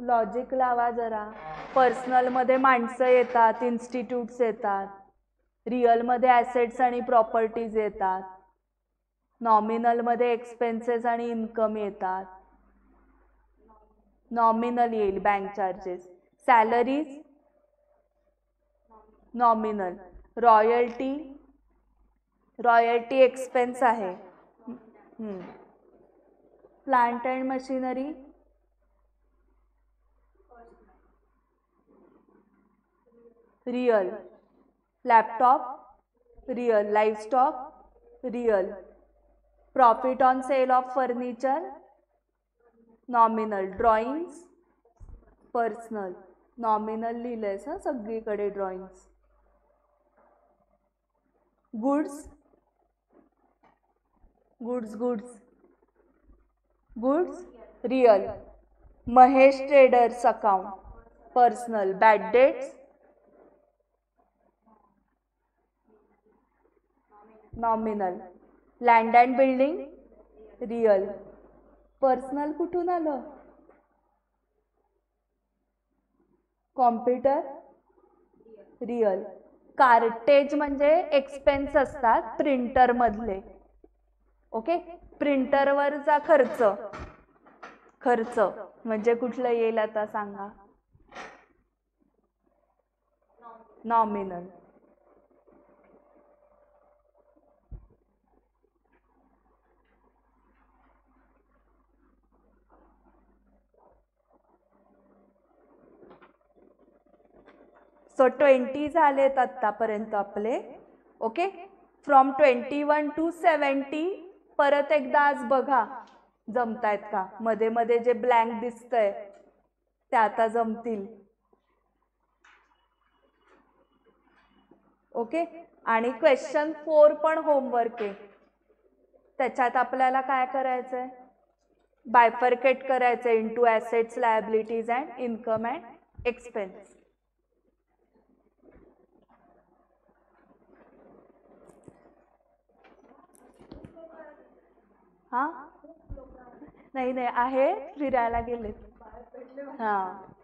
Speaker 1: लॉजिक लावा जरा. पर्सनल मध्ये माणसं येतात, इन्स्टिट्यूट्स येतात. रिअल मध्ये ॲसेट्स आणि प्रॉपर्टीज येतात. नॉमिनल मध्ये एक्सपेन्सेस आणि इन्कम येतात. नॉमिनल येईल bank charges. Salaries nominal. Royalty expense आहे. Plant and machinery real. Laptop real. Livestock real. Profit on sale of furniture nominal. Drawings personal. Nominal लिहिलंयस ना सगळीकडे drawings. Goods real. Mahesh traders account personal. Bad debts nominal. Land and building real. Personal कुठून आलं? Computer real. Cartridge म्हणजे expense असतात printer मधले. Okay, प्रिंटरवरचा खर्च म्हणजे कुठलं येईल आता सांगा? नॉमिनल. सो 20 झालेत आतापर्यंत आपले. ओके, फ्रॉम 21 to 70 परत एकदा आज बघा जमतायत का. मध्ये मध्ये जे ब्लँक दिसतंय ते आता जमतील. ओके, आणि क्वेश्चन 4 पण होमवर्क आहे. त्याच्यात आपल्याला काय करायचंय? बायफर्केट करायचं into assets, liabilities and income and expense. हा नाही आहे, फिरायला गेलेत. हां